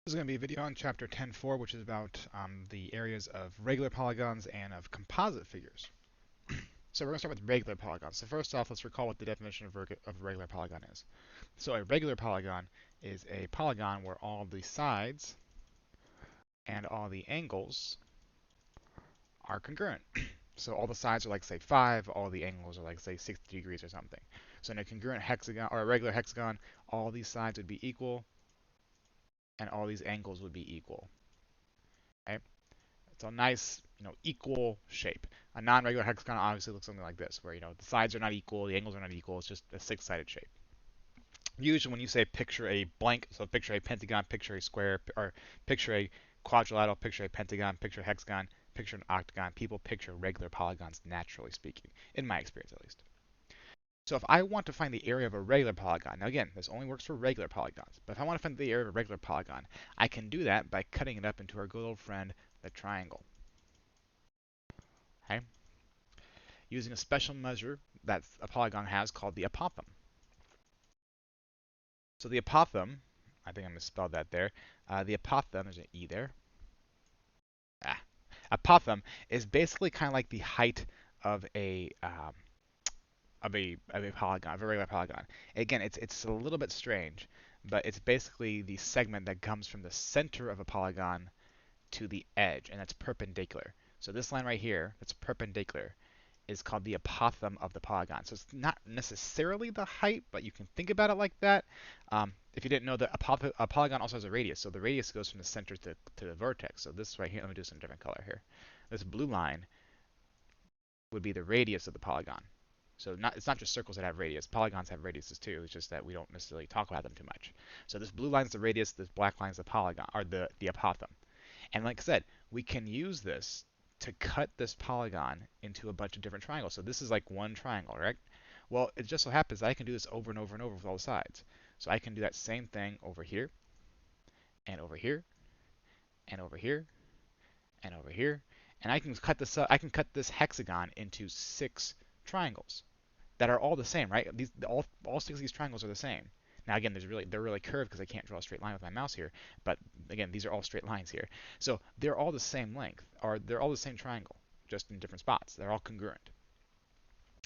This is going to be a video on chapter 10.4, which is about the areas of regular polygons and of composite figures. So we're going to start with regular polygons. So first off, let's recall what the definition of a regular polygon is. So a regular polygon is a polygon where all the sides and all the angles are congruent. So all the sides are like, say, 5, all the angles are like, say, 60 degrees or something. So in a congruent hexagon, or a regular hexagon, all these sides would be equal, and all these angles would be equal. Okay? It's a nice, equal shape. A non-regular hexagon obviously looks something like this, where, the sides are not equal, the angles are not equal, it's just a six-sided shape. Usually when you say picture a blank, so picture a pentagon, picture a square, or picture a quadrilateral, picture a pentagon, picture a hexagon, picture an octagon, people picture regular polygons naturally speaking, in my experience at least. So if I want to find the area of a regular polygon, now again, this only works for regular polygons, but if I want to find the area of a regular polygon, I can do that by cutting it up into our good old friend, the triangle. Okay? Using a special measure that a polygon has called the apothem. So the apothem, I think I misspelled that there. The apothem, there's an E there. Apothem is basically kind of like the height of a polygon, of a regular polygon. Again, it's a little bit strange, but it's basically the segment that comes from the center of a polygon to the edge, and that's perpendicular. So this line right here, that's perpendicular, is called the apothem of the polygon. So it's not necessarily the height, but you can think about it like that. If you didn't know that a polygon also has a radius, so the radius goes from the center to the vertex. So this right here, let me do some different color here. This blue line would be the radius of the polygon. So it's not just circles that have radius. Polygons have radiuses too. It's just that we don't necessarily talk about them too much. So this blue line is the radius, this black line is the polygon, or the apothem. And like I said, we can use this to cut this polygon into a bunch of different triangles. So this is like one triangle, right? Well, it just so happens that I can do this over and over and over with all the sides. So I can do that same thing over here, and over here, and over here, and over here, and I can cut this up, I can cut this hexagon into 6 triangles that are all the same, right? All 6 of these triangles are the same. Now again, they're really curved because I can't draw a straight line with my mouse here, but again, these are all straight lines here. So they're all the same length, or they're all the same triangle, just in different spots. They're all congruent.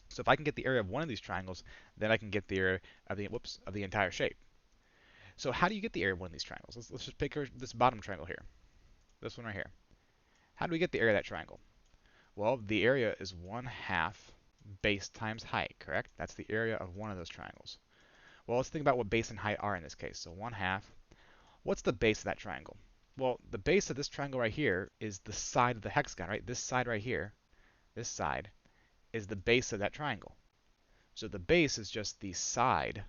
So if I can get the area of one of these triangles, then I can get the area of the entire shape. So how do you get the area of one of these triangles? Let's just pick this bottom triangle here, this one right here. How do we get the area of that triangle? Well, the area is 1/2 base times height, correct? That's the area of one of those triangles. Well, let's think about what base and height are in this case. So 1/2. What's the base of that triangle? Well, the base of this triangle right here is the side of the hexagon, right? This side right here, this side, is the base of that triangle. So the base is just the side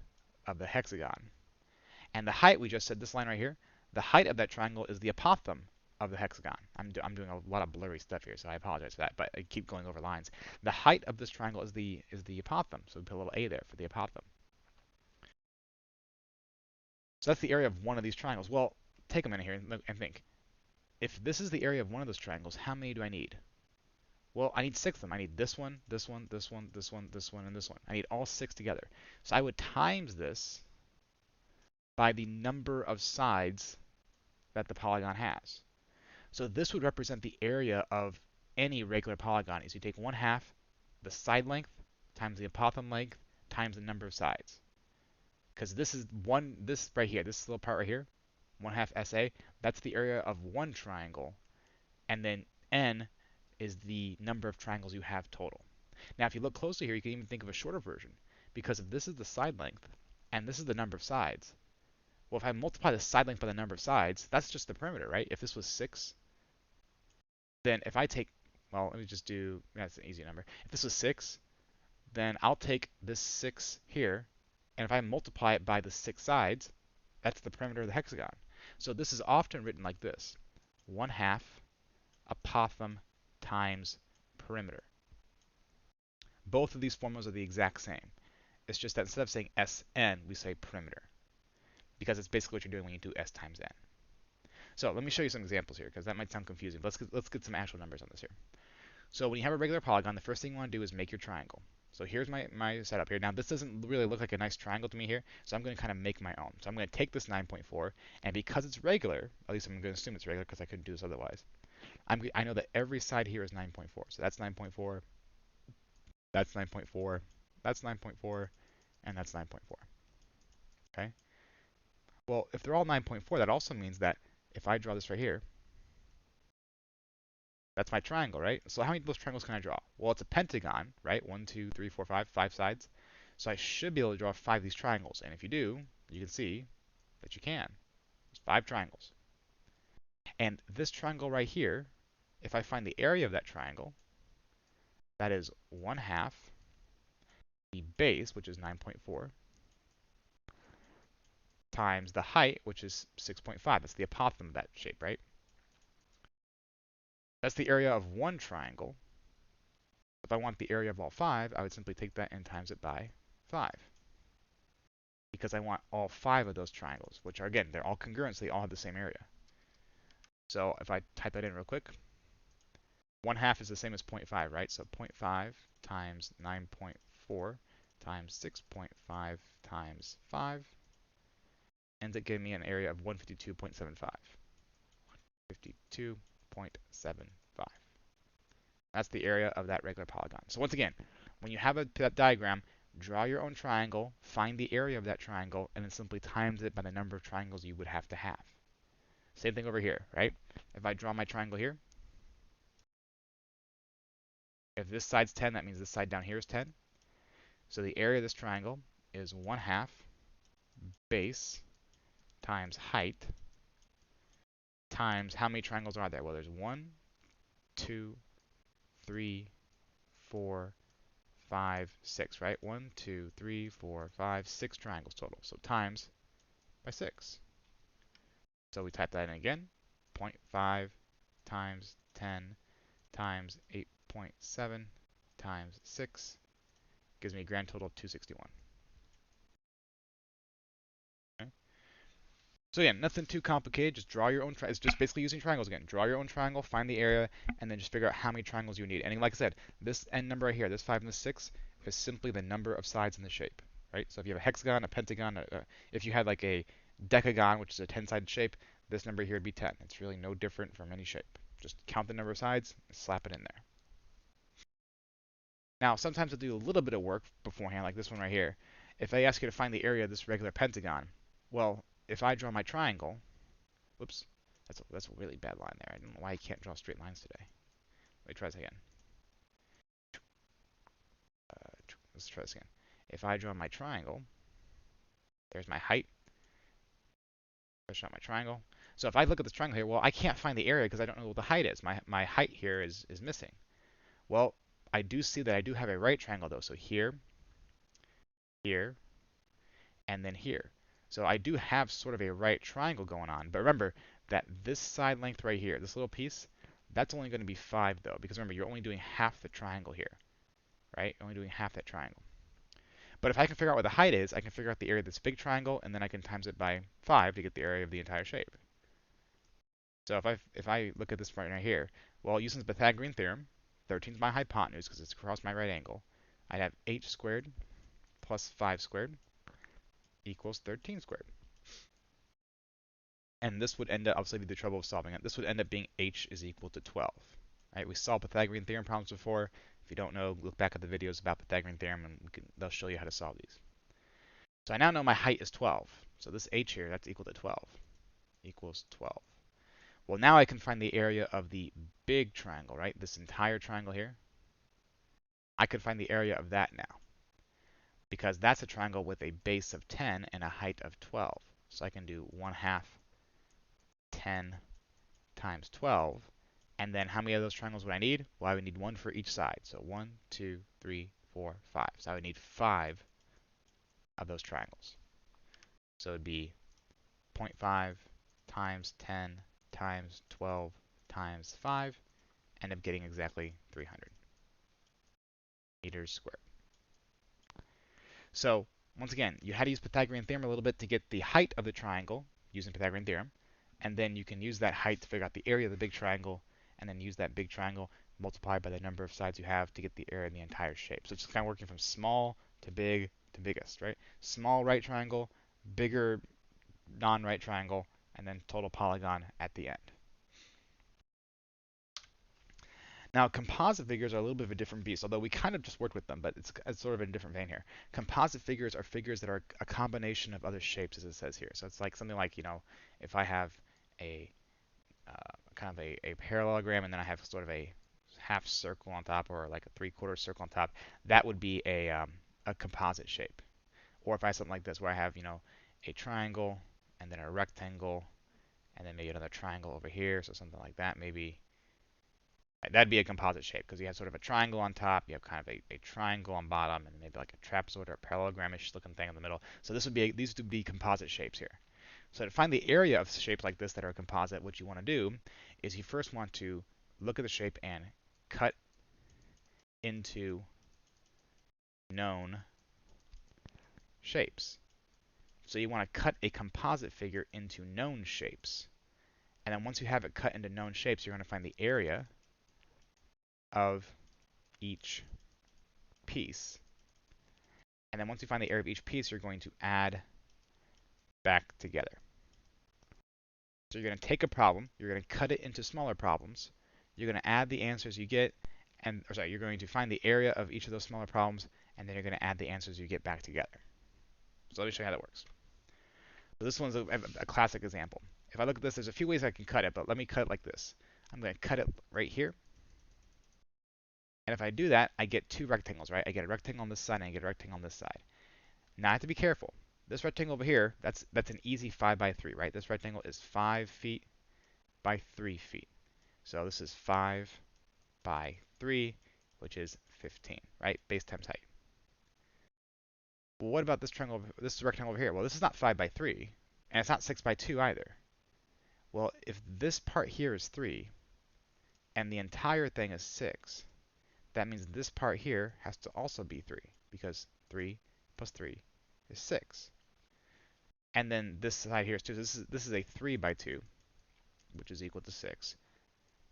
of the hexagon. And the height, we just said, this line right here, the height of that triangle is the apothem of the hexagon. I'm doing a lot of blurry stuff here, so I apologize for that, but I keep going over lines. The height of this triangle is the apothem, so we put a little a there for the apothem. So that's the area of one of these triangles. Well, take a minute here and think. If this is the area of one of those triangles, how many do I need? Well, I need 6 of them. I need this one, this one, this one, this one, this one, and this one. I need all 6 together. So I would times this by the number of sides that the polygon has. So this would represent the area of any regular polygon. Is you take 1/2 the side length times the apothem length times the number of sides. Because this right here, this little part right here, 1/2 SA, that's the area of one triangle. And then n is the number of triangles you have total. Now, if you look closely here, you can even think of a shorter version. Because if this is the side length and this is the number of sides, well, if I multiply the side length by the number of sides, that's just the perimeter, right? If this was 6, then if I take, well, let me just do, that's an easy number. If this was 6, then I'll take this 6 here, and if I multiply it by the 6 sides, that's the perimeter of the hexagon. So this is often written like this: 1/2 apothem times perimeter. Both of these formulas are the exact same. It's just that instead of saying SN, we say perimeter, because it's basically what you're doing when you do S times N. So let me show you some examples here, because that might sound confusing. Let's get some actual numbers on this here. So when you have a regular polygon, the first thing you want to do is make your triangle. So here's my setup here. Now this doesn't really look like a nice triangle to me here, so I'm going to kind of make my own. So I'm going to take this 9.4, and because it's regular, at least I'm going to assume it's regular because I couldn't do this otherwise, I know that every side here is 9.4. So that's 9.4, that's 9.4, that's 9.4, and that's 9.4. Okay? Well, if they're all 9.4, that also means that if I draw this right here, that's my triangle, right? So how many of those triangles can I draw? Well, it's a pentagon, right? 1, 2, 3, 4, 5, 5 sides. So I should be able to draw 5 of these triangles. And if you do, you can see that you can. There's 5 triangles. And this triangle right here, if I find the area of that triangle, that is 1/2 the base, which is 9.4, times the height, which is 6.5. That's the apothem of that shape, right? That's the area of one triangle. If I want the area of all 5, I would simply take that and times it by 5. Because I want all 5 of those triangles, which are, again, they're all congruent, so they all have the same area. So if I type that in real quick, 1/2 is the same as 0.5, right? So 0.5 times 9.4 times 6.5 times 5 ends up giving me an area of 152.75. 52.75. That's the area of that regular polygon. So once again, when you have a diagram, draw your own triangle, find the area of that triangle, and then simply times it by the number of triangles you would have to have. Same thing over here, right? If I draw my triangle here, if this side's 10, that means this side down here is 10. So the area of this triangle is 1/2 base times height times how many triangles are there? Well, there's 1, 2, 3, 4, 5, 6, right? 1, 2, 3, 4, 5, 6 triangles total. So times by 6. So we type that in again. 0.5 times 10 times 8.7 times 6 gives me a grand total of 261. Okay. So yeah, nothing too complicated. Just draw your own. It's just basically using triangles again. Draw your own triangle, find the area, and then just figure out how many triangles you need. And like I said, this end number right here, this 5 and this 6, is simply the number of sides in the shape, right? So if you have a hexagon, a pentagon, if you had like a decagon, which is a 10-sided shape, this number here would be 10. It's really no different from any shape. Just count the number of sides, slap it in there. Now, sometimes I'll do a little bit of work beforehand, like this one right here. If I ask you to find the area of this regular pentagon, well, if I draw my triangle, whoops, that's a really bad line there. I don't know why I can't draw straight lines today. Let me try this again. Let's try this again. If I draw my triangle, there's my height. Push out my triangle. So if I look at this triangle here, well, I can't find the area because I don't know what the height is. My height here is missing. Well, I do see that I do have a right triangle though. So here, here, and then here. So I do have sort of a right triangle going on. But remember that this side length right here, this little piece, that's only going to be 5 though, because remember, you're only doing half the triangle here, right? You're only doing half that triangle. But if I can figure out what the height is, I can figure out the area of this big triangle, and then I can times it by 5 to get the area of the entire shape. So if I look at this right here, well, using the Pythagorean theorem, 13 is my hypotenuse because it's across my right angle. I'd have h squared plus 5 squared equals 13 squared. And this would end up, obviously, be the trouble of solving it. This would end up being h is equal to 12. Right? We solved Pythagorean theorem problems before. If you don't know, look back at the videos about Pythagorean theorem, and they'll show you how to solve these. So I now know my height is 12. So this h here, that's equal to 12. Equals 12. Well, now I can find the area of the big triangle, right? This entire triangle here. I can find the area of that now, because that's a triangle with a base of 10 and a height of 12. So I can do 1/2 10 times 12. And then how many of those triangles would I need? Well, I would need 1 for each side. So 1, 2, 3, 4, 5. So I would need 5 of those triangles. So it would be 0.5 times 10 times 12 times 5. End up getting exactly 300 meters squared. So once again, you had to use Pythagorean theorem a little bit to get the height of the triangle using Pythagorean theorem. And then you can use that height to figure out the area of the big triangle, and then use that big triangle multiplied by the number of sides you have to get the area in the entire shape. So it's kind of working from small to big to biggest, right? Small right triangle, bigger non-right triangle, and then total polygon at the end. Now, composite figures are a little bit of a different beast, although we kind of just worked with them, but it's sort of in a different vein here. Composite figures are figures that are a combination of other shapes, as it says here. So it's like something like, if I have a kind of a parallelogram and then I have sort of a half circle on top or like a three-quarter circle on top, that would be a composite shape. Or if I have something like this where I have, a triangle and then a rectangle and then maybe another triangle over here, so something like that, maybe that'd be a composite shape because you have sort of a triangle on top, you have kind of a triangle on bottom, and maybe like a trapezoid or a parallelogramish looking thing in the middle. So these would be composite shapes here. So to find the area of shapes like this that are a composite, what you want to do is you first want to look at the shape and cut into known shapes. So you want to cut a composite figure into known shapes. And then once you have it cut into known shapes, you're going to find the area of each piece. And then once you find the area of each piece, you're going to add back together. So you're going to take a problem, you're going to cut it into smaller problems, you're going to add the answers you get, you're going to find the area of each of those smaller problems, and then you're going to add the answers you get back together. So let me show you how that works. So this one's a classic example. If I look at this, there's a few ways I can cut it, but let me cut it like this. I'm going to cut it right here. And if I do that, I get two rectangles, right? I get a rectangle on this side and I get a rectangle on this side. Now I have to be careful. This rectangle over here, that's an easy 5 by 3, right? This rectangle is 5 feet by 3 feet. So this is 5 by 3, which is 15, right? Base times height. Well, what about this rectangle over here? Well, this is not 5 by 3, and it's not 6 by 2 either. Well, if this part here is 3, and the entire thing is 6, that means this part here has to also be 3, because 3 plus 3 is 6. And then this side here is 2. So this is a 3 by 2, which is equal to 6.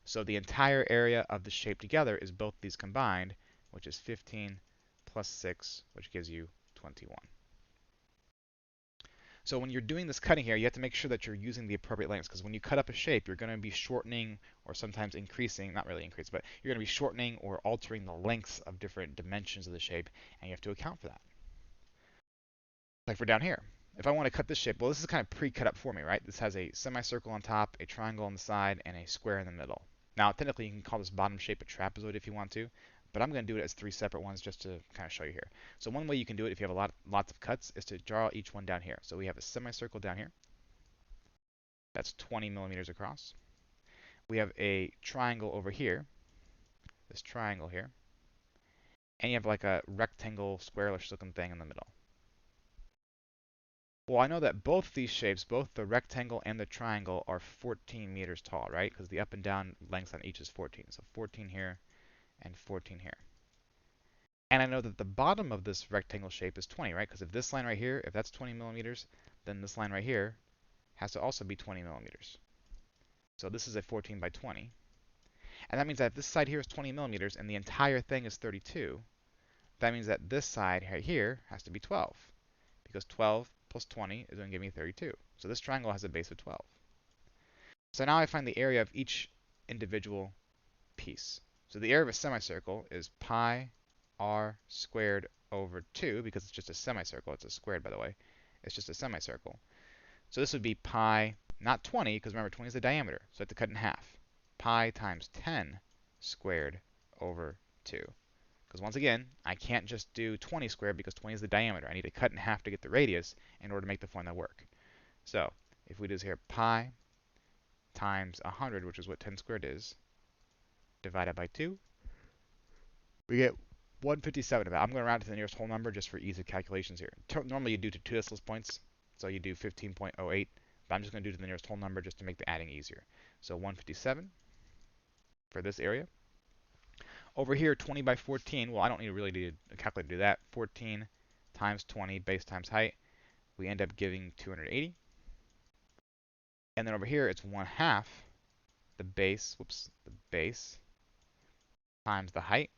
So the entire area of the shape together is both these combined, which is 15 plus 6, which gives you 21. So when you're doing this cutting here, you have to make sure that you're using the appropriate lengths, because when you cut up a shape, you're going to be shortening or sometimes increasing, not really increase, but you're going to be shortening or altering the lengths of different dimensions of the shape, and you have to account for that. Like for down here, if I want to cut this shape, well, this is kind of pre-cut up for me, right? This has a semicircle on top, a triangle on the side, and a square in the middle. Now, technically, you can call this bottom shape a trapezoid if you want to, but I'm going to do it as 3 separate ones just to kind of show you here. So one way you can do it if you have lots of cuts is to draw each one down here. So we have a semicircle down here. That's 20 millimeters across. We have a triangle over here, this triangle here, and you have like a rectangle, squarish looking thing in the middle. Well, I know that both these shapes, both the rectangle and the triangle, are 14 meters tall, right? Because the up and down length on each is 14. So 14 here and 14 here. And I know that the bottom of this rectangle shape is 20, right? Because if this line right here, if that's 20 millimeters, then this line right here has to also be 20 millimeters. So this is a 14 by 20. And that means that if this side here is 20 millimeters and the entire thing is 32, that means that this side right here has to be 12. Because 12 plus 20 is going to give me 32. So this triangle has a base of 12. So now I find the area of each individual piece. So the area of a semicircle is pi r squared over 2, because it's just a semicircle. It's a squared, by the way. It's just a semicircle. So this would be pi, not 20, because remember 20 is the diameter, so I have to cut it in half. Pi times 10 squared over 2. Because once again, I can't just do 20 squared because 20 is the diameter. I need to cut in half to get the radius in order to make the formula work. So if we do this here, pi times 100, which is what 10 squared is, divided by 2, we get 157 of that. I'm going to round it to the nearest whole number just for ease of calculations here. Normally you do to 2 decimal points, so you do 15.08, but I'm just going to do to the nearest whole number just to make the adding easier. So 157 for this area. Over here, 20 by 14, well, I don't need really need a calculator to do that. 14 times 20, base times height, we end up giving 280. And then over here, it's 1/2 the base times the height.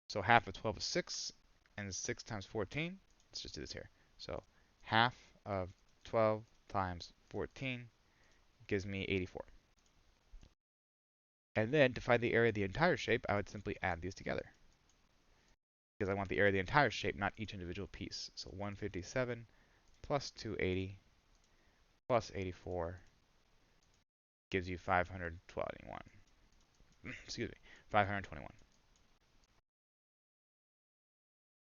So half of 12 is 6, and 6 times 14. Let's just do this here. So half of 12 times 14 gives me 84. And then to find the area of the entire shape, I would simply add these together, because I want the area of the entire shape, not each individual piece. So 157 plus 280 plus 84 gives you 521. Excuse me, 521.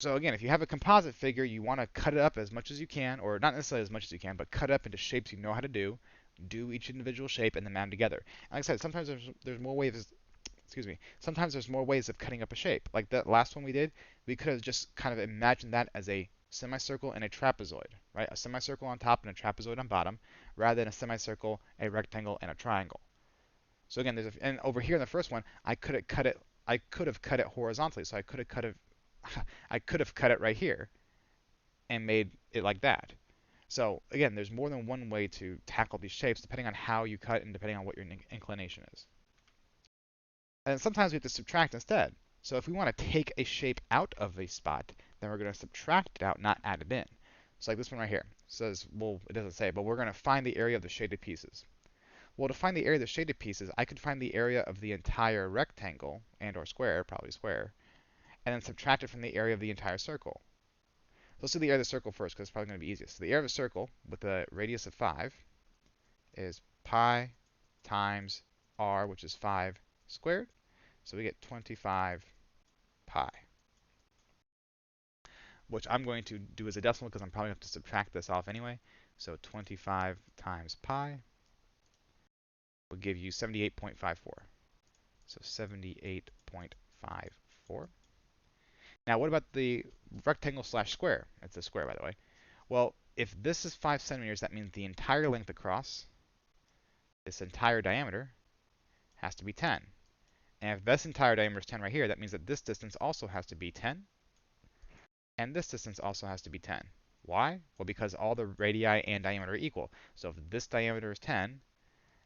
So again, if you have a composite figure, you want to cut it up as much as you can, or not necessarily as much as you can, but cut it up into shapes you know how to do each individual shape, and then map them together. And like I said, sometimes there's more ways. Excuse me. Sometimes there's more ways of cutting up a shape. Like that last one we did, we could have just kind of imagined that as a semicircle and a trapezoid, right? A semicircle on top and a trapezoid on bottom, rather than a semicircle, a rectangle, and a triangle. So again, and over here in the first one, I could have cut it. I could have cut it horizontally, so I could have cut it. I could have cut it right here and made it like that. So again, there's more than one way to tackle these shapes, depending on how you cut and depending on what your inclination is. And sometimes we have to subtract instead. So if we want to take a shape out of a spot, then we're going to subtract it out, not add it in. So like this one right here. It says, well, it doesn't say, but we're going to find the area of the shaded pieces. Well, to find the area of the shaded pieces, I could find the area of the entire rectangle and or square, probably square, and then subtract it from the area of the entire circle. Let's do the area of the circle first, because it's probably going to be easiest. So the area of a circle with a radius of 5 is pi times r, which is 5 squared. So we get 25 pi, which I'm going to do as a decimal because I'm probably going to have to subtract this off anyway. So 25 times pi will give you 78.54. So 78.54. Now, what about the rectangle slash square? It's a square, by the way. Well, if this is 5 centimeters, that means the entire length across, this entire diameter, has to be 10. And if this entire diameter is 10 right here, that means that this distance also has to be 10. And this distance also has to be 10. Why? Well, because all the radii and diameter are equal. So if this diameter is 10,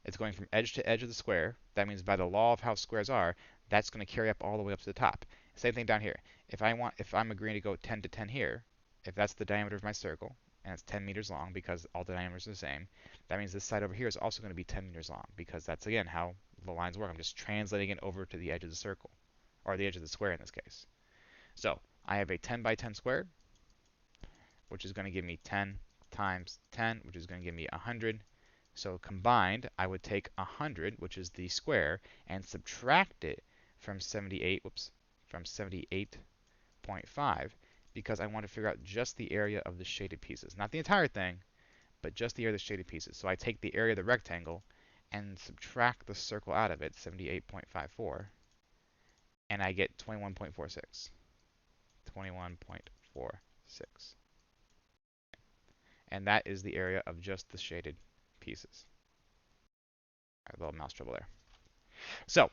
it's going from edge to edge of the square. That means by the law of how squares are, that's going to carry up all the way up to the top. Same thing down here. If I'm agreeing to go 10 to 10 here, if that's the diameter of my circle, and it's 10 meters long because all the diameters are the same, that means this side over here is also going to be 10 meters long because that's, again, how the lines work. I'm just translating it over to the edge of the circle, or the edge of the square in this case. So I have a 10 by 10 square, which is going to give me 10 times 10, which is going to give me 100. So combined, I would take 100, which is the square, and subtract it from 78, from 78.5, because I want to figure out just the area of the shaded pieces. Not the entire thing, but just the area of the shaded pieces. So I take the area of the rectangle and subtract the circle out of it, 78.54, and I get 21.46. 21.46. And that is the area of just the shaded pieces. A little mouse trouble there. So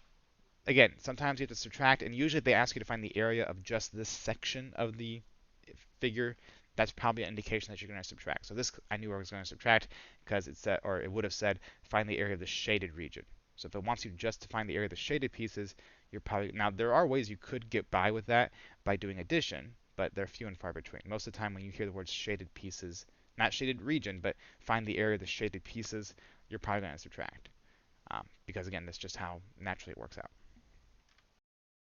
again, sometimes you have to subtract, and usually they ask you to find the area of just this section of the figure. That's probably an indication that you're going to subtract. So this, I knew I was going to subtract because it said, or it would have said, find the area of the shaded region. So if it wants you just to find the area of the shaded pieces, you're probably, now there are ways you could get by with that by doing addition, but they're few and far between. Most of the time when you hear the words shaded pieces, not shaded region, but find the area of the shaded pieces, you're probably going to subtract. Because again, that's just how naturally it works out.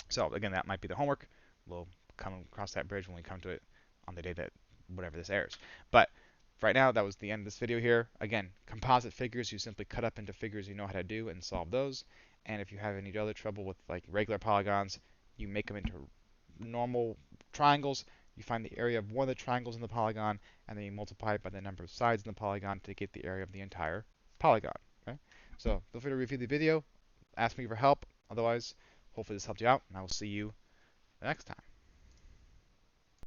So again, that might be the homework. We'll come across that bridge when we come to it on the day that whatever this airs. But right now, that was the end of this video here. Again, composite figures, you simply cut up into figures you know how to do and solve those. And if you have any other trouble with like regular polygons, you make them into normal triangles. You find the area of one of the triangles in the polygon, and then you multiply it by the number of sides in the polygon to get the area of the entire polygon. Okay? So feel free to review the video, ask me for help. Otherwise, hopefully this helped you out, and I will see you next time.